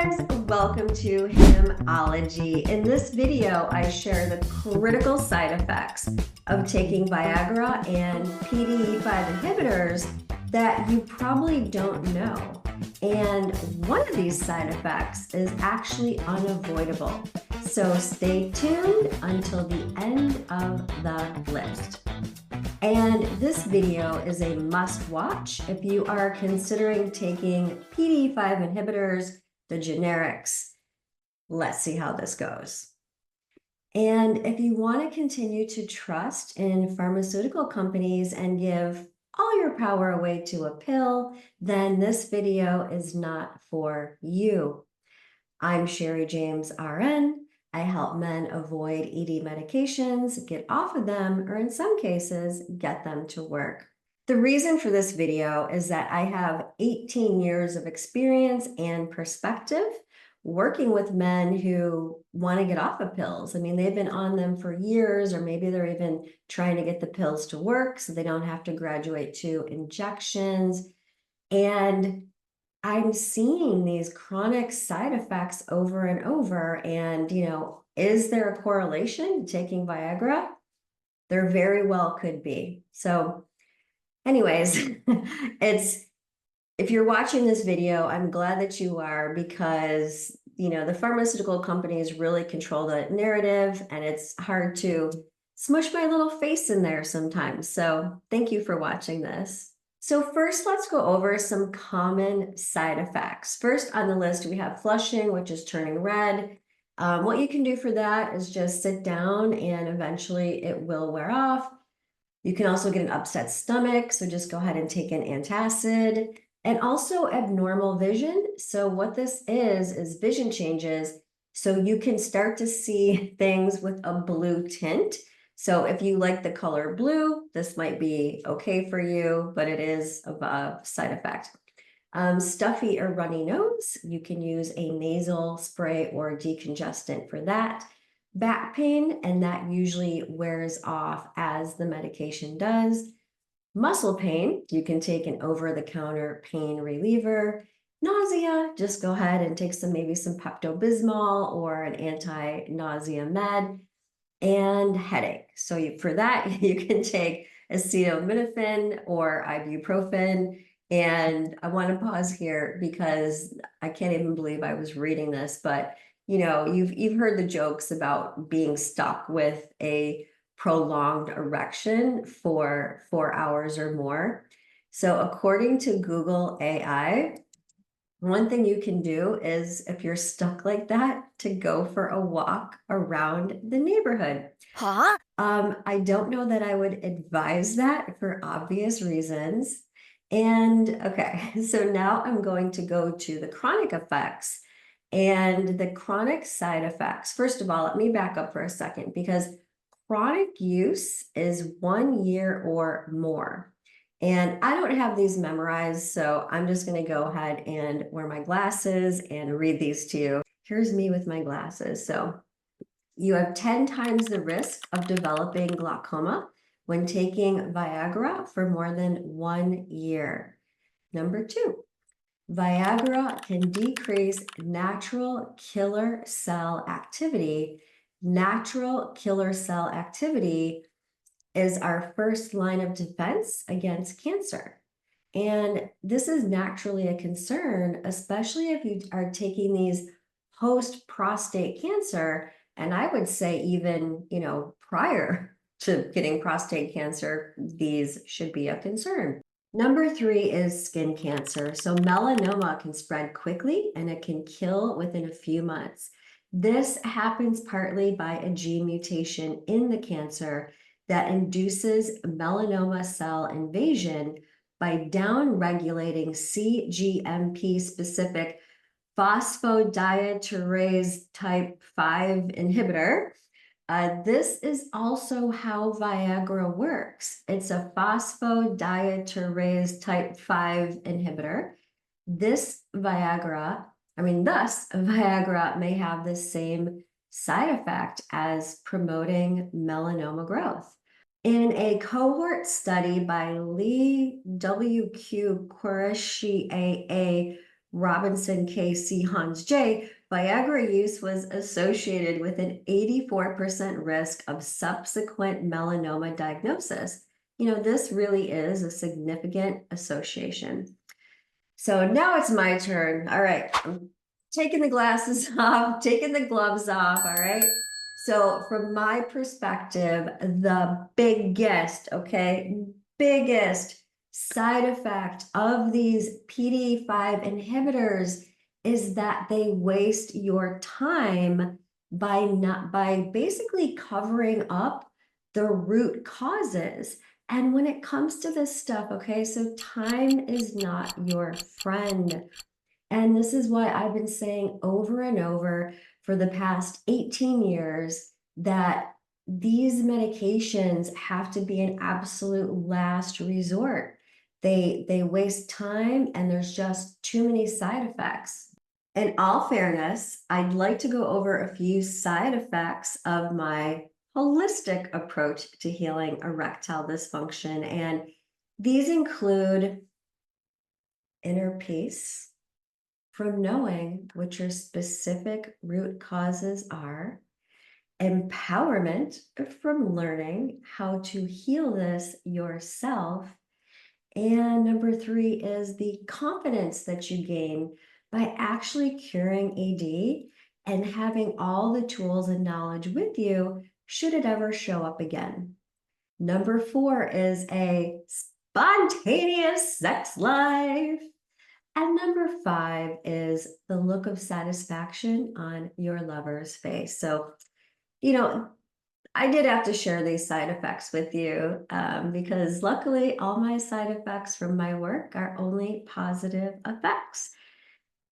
guys, welcome to Himology. In this video, I share the critical side effects of taking Viagra and PDE5 inhibitors that you probably don't know. And one of these side effects is actually unavoidable. So stay tuned until the end of the list. And this video is a must watch if you are considering taking PDE5 inhibitors, the generics. Let's see how this goes. And if you want to continue to trust in pharmaceutical companies and give all your power away to a pill, then this video is not for you. I'm Sherry James, RN. I help men avoid ED medications, get off of them, or in some cases, get them to work. The reason for this video is that I have 18 years of experience and perspective working with men who want to get off of pills. I mean, they've been on them for years, or maybe they're even trying to get the pills to work so they don't have to graduate to injections. And I'm seeing these chronic side effects over and over. And, is there a correlation to taking Viagra? There very well could be. So anyways, if you're watching this video, I'm glad that you are, because, the pharmaceutical companies really control the narrative, and it's hard to smush my little face in there sometimes. So thank you for watching this. So first, let's go over some common side effects. First on the list, we have flushing, which is turning red. What you can do for that is just sit down and eventually it will wear off. You can also get an upset stomach, so just go ahead and take an antacid. And also abnormal vision. So what this is vision changes. So you can start to see things with a blue tint. So if you like the color blue, this might be okay for you, but it is a side effect. Stuffy or runny nose, you can use a nasal spray or decongestant for that. Back pain, and that usually wears off as the medication does. Muscle pain, you can take an over-the-counter pain reliever. Nausea, just go ahead and take maybe some Pepto-Bismol or an anti-nausea med. And headache. So for that, you can take acetaminophen or ibuprofen. And I want to pause here because I can't even believe I was reading this, but you've heard the jokes about being stuck with a prolonged erection for 4 hours or more. So according to Google AI, one thing you can do is, if you're stuck like that, to go for a walk around the neighborhood. Huh? I don't know that I would advise that for obvious reasons. And okay, so now I'm going to go to the chronic effects and the chronic side effects. First of all, let me back up for a second, because chronic use is 1 year or more. And I don't have these memorized, so I'm just going to go ahead and wear my glasses and read these to you. Here's me with my glasses. So you have 10 times the risk of developing glaucoma when taking Viagra for more than 1 year. Number 2, Viagra can decrease natural killer cell activity. Natural killer cell activity is our first line of defense against cancer. And this is naturally a concern, especially if you are taking these post-prostate cancer. And I would say even, prior to getting prostate cancer, these should be a concern. Number 3 is skin cancer. So melanoma can spread quickly and it can kill within a few months. This happens partly by a gene mutation in the cancer that induces melanoma cell invasion by downregulating CGMP-specific phosphodiesterase type 5 inhibitor. This is also how Viagra works. It's a phosphodiesterase type 5 inhibitor. Thus, Viagra may have the same side effect as promoting melanoma growth. In a cohort study by Lee W.Q. Qureshi A.A. Robinson K.C. Hans J., Viagra use was associated with an 84% risk of subsequent melanoma diagnosis. This really is a significant association. So now it's my turn. All right, I'm taking the glasses off, taking the gloves off, all right? So from my perspective, the biggest side effect of these PDE5 inhibitors is that they waste your time by basically covering up the root causes. And when it comes to this stuff, so time is not your friend. And this is why I've been saying over and over for the past 18 years that these medications have to be an absolute last resort. They waste time, and there's just too many side effects. In all fairness, I'd like to go over a few side effects of my holistic approach to healing erectile dysfunction. And these include inner peace from knowing what your specific root causes are, empowerment from learning how to heal this yourself, and number 3 is the confidence that you gain by actually curing AD and having all the tools and knowledge with you should it ever show up again. Number 4 is a spontaneous sex life. And number 5 is the look of satisfaction on your lover's face. So, I did have to share these side effects with you because luckily all my side effects from my work are only positive effects.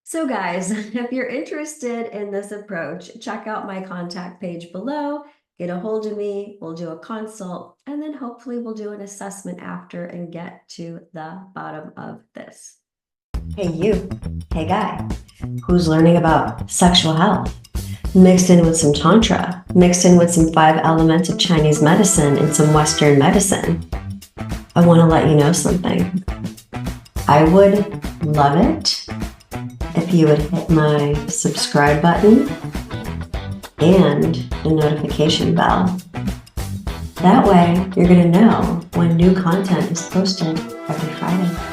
So guys, if you're interested in this approach, check out my contact page below, get a hold of me, we'll do a consult, and then hopefully we'll do an assessment after and get to the bottom of this. Hey you, hey guy, who's learning about sexual health, mixed in with some tantra, mixed in with some 5 elements of Chinese medicine and some Western medicine. I want to let you know something. I would love it if you would hit my subscribe button and the notification bell. That way you're going to know when new content is posted every Friday.